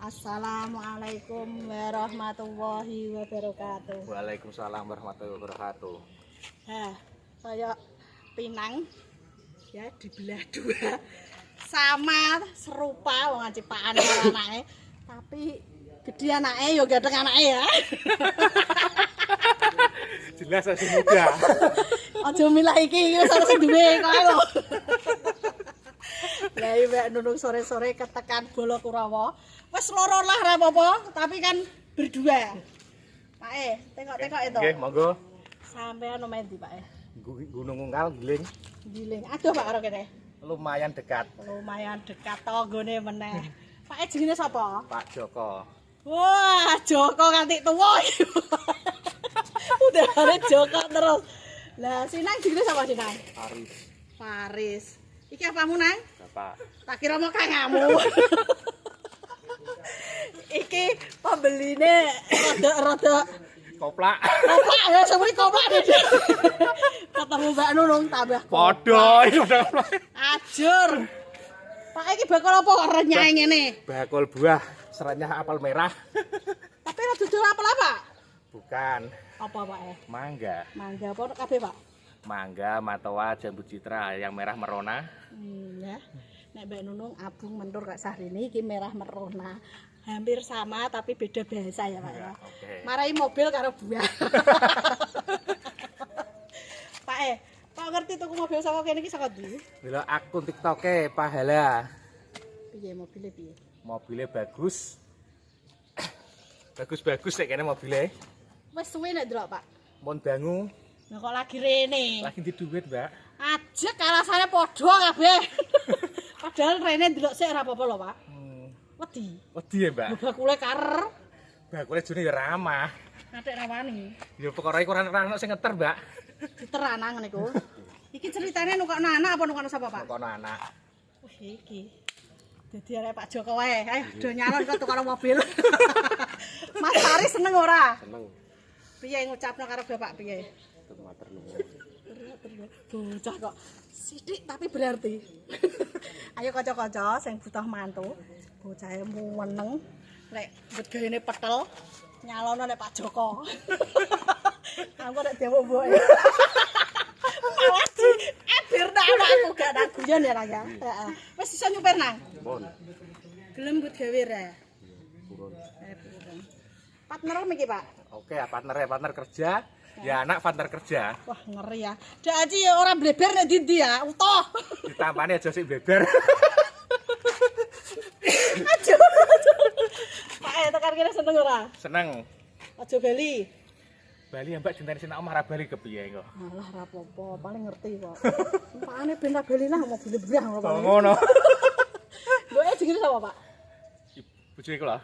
Assalamualaikum warahmatullahi wabarakatuh. Waalaikumsalam warahmatullahi wabarakatuh. Kayak pinang ya dibelah dua sama serupa wong ciptaan anake, tapi gede anake yo ganteng anake ya. Jelas masih muda. Aja milah iki wis sing duwe kae lho. Lah iki nunung sore-sore ketekan Bolo Kurawa. Wis loro lah ora apa-apa, tapi kan berdua. Pak tengok-tengok itu. Nggih, monggo. Sampean nomor ndi, Pak? Gunung Unggal Giling. Giling. Aduh, Pak karo kene. Lumayan dekat. Lumayan dekat tanggane meneh. Pak jenenge sapa? Pak Joko. Wah, Joko nganti tuwa iki. Udah ada Joko terus. Lah, Sinang jenenge sapa Sinang? Aris. Faris. Iki apamu, Nang? Bapak. Tak kira mau kangamu. Iki pembeline rada Koplak. koplak ya seperti koplak deh. Ketemu Mbak Nunung tambah Padha iki udah koplak. ajur. Pak iki bakal apa kok renyah ngene? Bakul buah serenyah apel merah. Tapi ora dudul apel apa? Bukan. Apa Pak? Mangga. Mangga apa kabeh Pak? Mangga, matoa, jambu citra, yang merah merona. Ya. Nek Mbak Nunung abung mentur kak Sahrini iki merah merona. Hampir sama tapi beda bahasa ya Pak ya. Oke. Marai mobil karo buah. Pak kok ngerti tuku mobil saka kene iki saka ndi? Delok akun TikTok-e Pahala. Piye mobilnya piye? Mobilnya bagus. Bagus-bagus nek kene mobilnya. Wis suwe nek delok Pak. Mon dangu Lah kok lagi rene. lagi di duit, Mbak. Ajek alasane padha kabeh. Padahal rene delok sik ora apa-apa lho Pak. Wedi. Wedi ya, Mbak. Bakule kar. Bakule jane ya ramah. Atik rawani. Ya perkara iku ora ono sing ngeter, Mbak. Diteranang niku. Iki ceritane nukokno anak apa nukokno sapa, Pak? Kono anak. Wah, iki. Dadi arek Pak Joko wae. Ayo do nyalon kok tukang mobil. Mas Ari seneng ora? Seneng. Piye ngucapno karo Bapak piye? Matur nuwun. Bocah kok sithik tapi berarti. Ayo kanca-kanca sing butuh mantu, bocahe meneng nek begene petel nyalono nek Pak Joko. Aku nek dewek-dewek. Malah di ebirna aku gak nak guyon ya, Nang ya. Heeh. Wis iso nyupir nang? Pun. Gelem mbut gawe ra? Purun. Purun. Partner iki, Pak. Oke, partner kerja. Ya anak partner kerja. Wah, ngeri ya. Dak aji ya ora bleber nek ndi ya, utuh. Ditampani aja sik beber. Aja. Pak tekan kene seneng ora? Seneng. Aja bali. Bali Mbak dinteni sing omah ra bali kepiye kok. Alah ora apa-apa, paling ngerti kok. Pakane ben ra bali lah mobil brang ngono paling. Ngono. Mbok jenenge sapa, Pak? Bojo iku lho.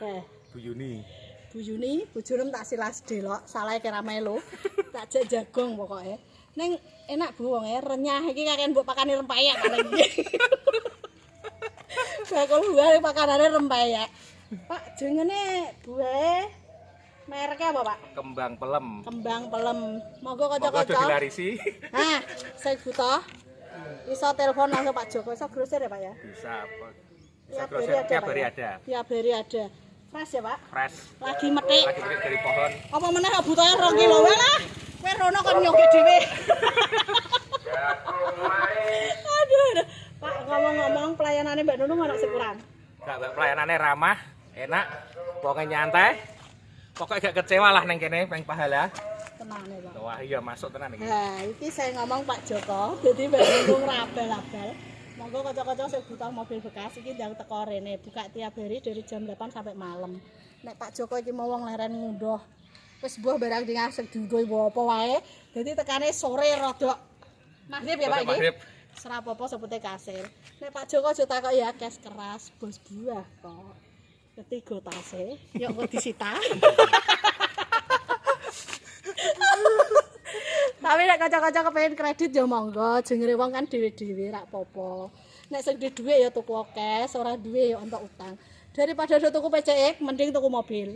Bu Yuni. Bu Yuni, bojone tak silas delok, salahe kira melu. Tak jak jagong pokoke. Ning enak Bu wonge, renyah iki kakean mbok pakane rempeyek paling iki. Bakul buah pakanane rempeyek. Pak, jenenge buahe mereknya apa, Pak? Kembang pelem. Kembang pelem. Monggo Monggo kanca-kanca. dilarisi. Nah, sing butuh iso telepon langsung Pak Joko, iso grosir ya, Pak ya? Bisa. Tiap Bisa hari ada, tiap Pak, hari ya? ada. Tiap hari ada. Fresh ya, Pak? Fresh. Lagi metik. Lagi metik dari pohon. Apa meneh butuhe 2 kilo wae lah. Kowe rono kon nyoge dhewe. Aduh. Pak, ngomong-ngomong pelayanane Mbak Nunung ana sing kurang. Gak, pelayanannya ramah, enak, pokoknya nyantai. Pokoknya gak kecewa lah neng kene, peng Pahala. Tenang ya, Pak. Wah iya masuk tenan iki. Nah, iki saya ngomong Pak Joko, jadi Mbak Nunung rabal-rabal. Monggo kanca-kanca sing butuh mobil bekas iki ndang teko rene, buka tiap hari dari jam 8 sampai malam. Nek Pak Joko iki mau wong leren ngunduh wis mbuh barang ding asik diundhuh apa wae. Dadi tekane sore rodok maghrib ya Pak iki. Maghrib. Serap apa sebute kasir. Nek Pak Joko aja takok ya kes keras, bos buah kok. Ketiga tase, yuk kok disita. Tapi nek kanca-kanca kepengin kredit ya monggo, jengere wong kan dhewe-dhewe rak apa-apa. Nek sing duwe dhuwit ya tuku cash, ora duwe ya entuk utang. Daripada do tuku PCX mending tuku mobil.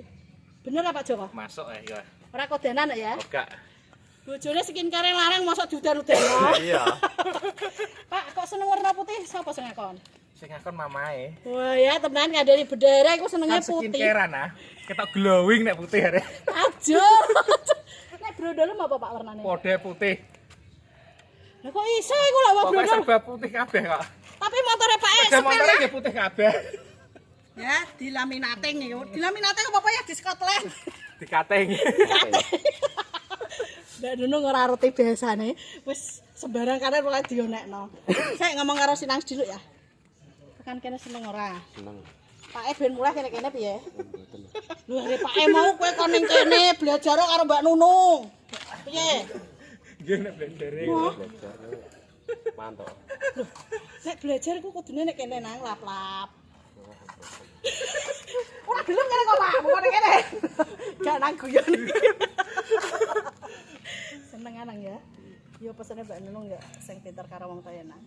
Bener apa Pak Joko? Masuk ya. Ora kodenan ya? Enggak. Bojone skincare larang mosok diudan-udan. Iya. Pak, kok seneng warna putih sapa sing ngakon? Sing ngakon mamae. Wah ya tenan ngandani bendera iku senenge Kan putih. skincarean ah. Ketok glowing nek putih arek. Aja. Nek brondolem apa Pak warnane? Pode putih. Lah kok iso iku lho wong Pokoke brondol. serba putih kabeh kok. Tapi motore Pak Sepeda sepele. motore nggih putih kabeh. Ya, dilaminating iku. Dilaminating apa ya di Scotland. Dikating. Mbak Nunung ora roti biasane, wis sembarang kanan mulai dionekno. Saya ngomong karo Sinang dulu ya. Tekan kene seneng ora? Seneng. Pak E ben mulai kene-kene piye? Lho arek Pak E mau kowe kon ning kene belajar karo Mbak Nunung. Piye? Nggih nek blendere. Belajar. Mantap. Nek belajar iku kudune nek kene nang lap-lap. Ora gelem kene kok Pak, mau ning kene. Gak nang guyon iki. Seneng anang ya. Yo pesene Mbak Nunung ya sing pinter karo wong kaya nang.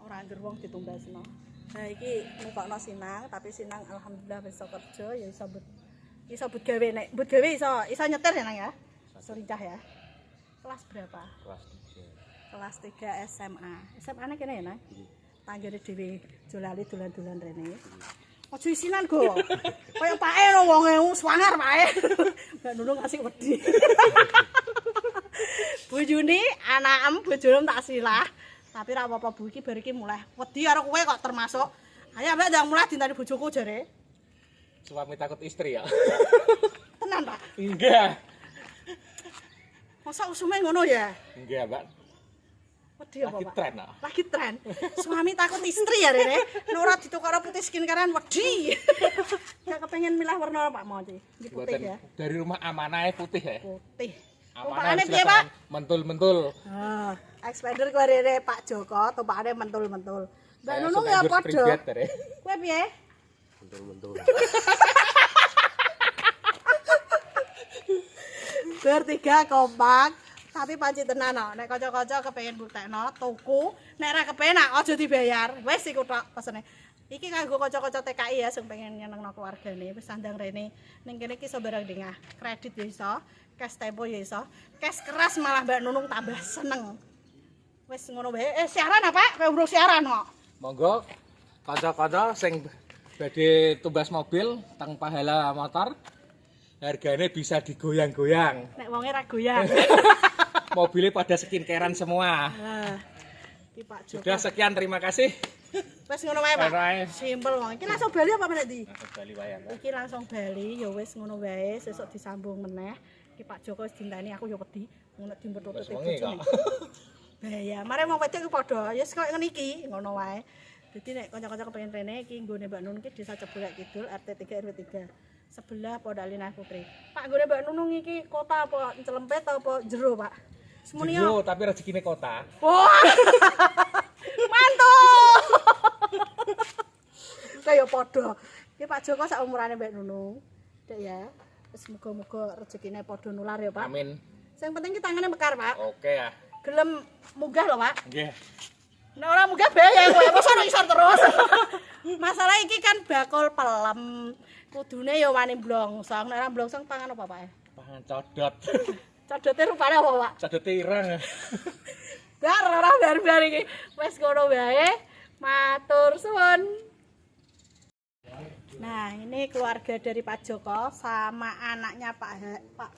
Ora angger wong ditumbasno. Nah iki nukokno Sinang, tapi Sinang alhamdulillah bisa kerja ya iso but gawe nek but gawe iso nyetir ya nang ya. Iso rincah ya. Kelas berapa? Kelas 3. Kelas 3 SMA. SMA-ne kene ya nang. Tanggane dhewe jolali dolan-dolan rene. Ojo isinan go. Kaya Pak E no wonge swanger Pak E. Mbak Nunung asik wedi. Bojone anakem bojone tak silah. Tapi ra apa-apa Bu iki bar iki mulai wedi karo kowe kok termasuk. Ayo Mbak ndang mulai dintani bojoku jare. Suami takut istri ya. Tenan Pak. Enggak. Masa usume ngono ya? Enggak, Mbak. Wedi apa Lagi Pak? tren kok. Lagi tren. Suami takut istri ya Rene. Nek ora ditukar putih skincarean wedi. Gak kepengen milah warna Pak mau iki. Iki putih ya. Dari rumah amanah putih ya. Putih. Amanah Tumpakane harus piye Pak? kelihatan mentul-mentul. Ah, Expander kuwi Rene Pak Joko, tumpakane mentul-mentul. Mbak Saya Nunung suka ya endorse padha. Prigat, Tere. Kowe piye? Mentul-mentul. Bertiga kompak. Tapi panci tenan kok. Nek kanca-kanca kepengin buktekno tuku, nek ora kepenak aja dibayar. Wis iku tok pesene. Iki kanggo kanca-kanca TKI ya sing pengen nyenengno keluargane. Wis sandang rene. Ning kene iki iso barang dengah. Kredit ya iso, cash tempo ya iso. Cash keras malah Mbak Nunung tambah seneng. Wis ngono wae. Siaran apa? Kowe urung siaran kok. Monggo kanca-kanca sing badhe tumbas mobil teng pahala motor. Harganya bisa digoyang-goyang. Nek wonge ra goyang. Mobilnya pada skincarean semua. Nah. Iki Pak Joko. Sudah sekian, terima kasih. Wis ngono wae, Pak. Ngono wae. Simpel wong. Iki langsung bali apa meneh, Di? Masuk Bali wayang. Iki langsung bali, ya wis ngono wae, sesuk disambung meneh. Iki Pak Joko wis dinteni aku ya wedi, ngono dimbet-betute wengi kok. bojone. Bahaya, mare wong wedok iku padha, ya wis koyo ngene iki, ngono wae. Dadi nek kanca-kanca kepengin rene iki nggone Mbak Nunung iki Desa Cebulak Kidul RT 3 RW 3. Sebelah Podalina Putri. Pak nggone Mbak Nunung iki kota apa Celempet apa jero, Pak? Semuanya. Jero, tapi rezekine kota. Wah. Mantul. Kaya padha. Iki Pak Joko sak umurane Mbak Nunung. Dek ya. Wis muga-muga rezekine padha nular ya, Pak. Amin. Sing penting ki tangane mekar, Pak. Oke ya. Gelem munggah lho, Pak. Nggih. Nek ora munggah bahaya kowe, mosok nek isor terus. Masalah iki kan bakul pelem. Kudune ya wani blongsong. Nek ora blongsong pangan apa, Pak? Pangan codot. Codote rupane apa, Pak? Codot ireng. Dar ora bar-bar iki. Wis ngono wae. Matur suwun. Nah, ini keluarga dari Pak Joko sama anaknya Pak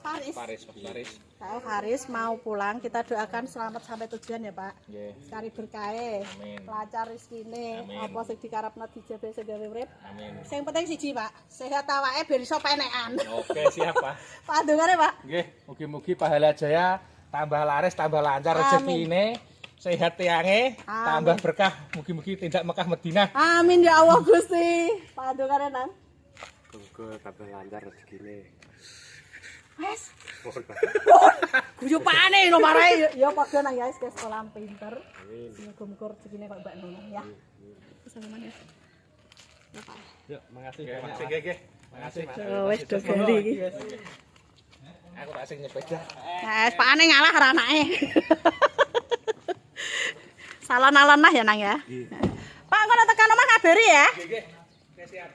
Faris. Paris, Mas Paris. Pak Faris mau pulang. Kita doakan selamat sampai tujuan ya, Pak. Nggih. Cari berkahe. Amin. Lancar rezekine. Amin. Apa sing dikarepno dijabe segawe urip. Amin. Sing penting siji, Pak. Sehat awake ben iso penekan. Oke, siap, Pak. Pandungane, Pak. Nggih, mugi-mugi pahala jaya tambah laris, tambah lancar Amin. rezekine. Sehat tiange, Amin. tambah berkah. Mugi-mugi tindak Mekah Madinah. Amin ya Allah Gusti. Pandungane nang. Semoga tambah lancar rezekine. Wes. Guyupane no marahe ya padha nang ya ke sekolah pinter. Amin. Muga-muga rezekine kok Mbak Nunung ya. Salaman ya. Ya Pak. Yuk, makasih. Nggih. Makasih, Mas. Wes do gali iki. Aku tak sing nyepeda. Nah, pakane ngalah karo anake. Salon-alon lah ya nang ya. Pak ngono tekan omah ngabari ya. Nggih. Oke, siap.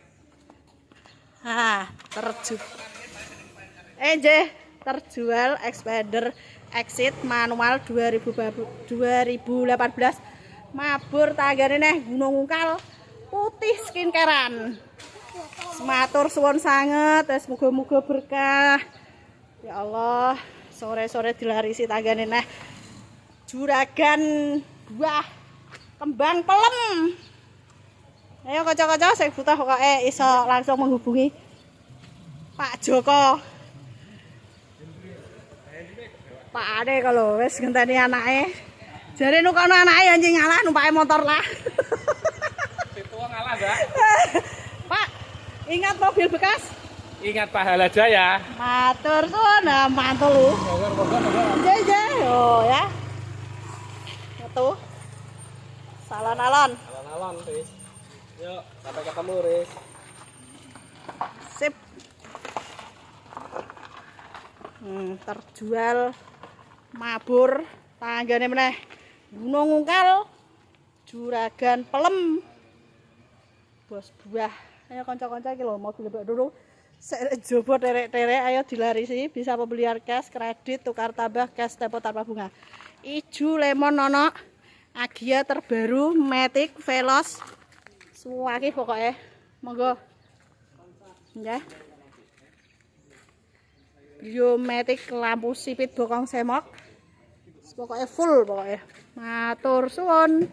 Terjual Expander Exit manual 2018 Mabur tanggane neh Gunung Ungkal putih skincarean. Matur suwun sanget, wis muga-muga berkah. Ya Allah, sore-sore dilarisi tanggane neh juragan buah kembang pelem. Ayo kanca-kanca sing butuh pokoke iso langsung menghubungi Pak Joko. Pak Ade kalau wis ngenteni anake. Jare nukono anake anjing ngalah numpake motor lah. Tua ngalah, Mbak. Pak, ingat mobil bekas? Ingat pahala jaya. Matur suwun, mantul lu. Jaya, oh ya. Itu. Salon-alon. Alon-alon, Riz. Yuk, sampai ketemu, Riz. Sip. Terjual mabur tanggane meneh Gunung Ungkal juragan pelem bos buah. Ayo kanca-kanca iki lho mobil mbak dulu jobo terek-terek ayo dilarisi bisa pembelian cash kredit tukar tambah cash tempo tanpa bunga ijo lemon nono Agia terbaru Matic Veloz semua iki pokoknya monggo ya. Biometik lampu sipit bokong semok pokoknya full pokoknya matur suwun.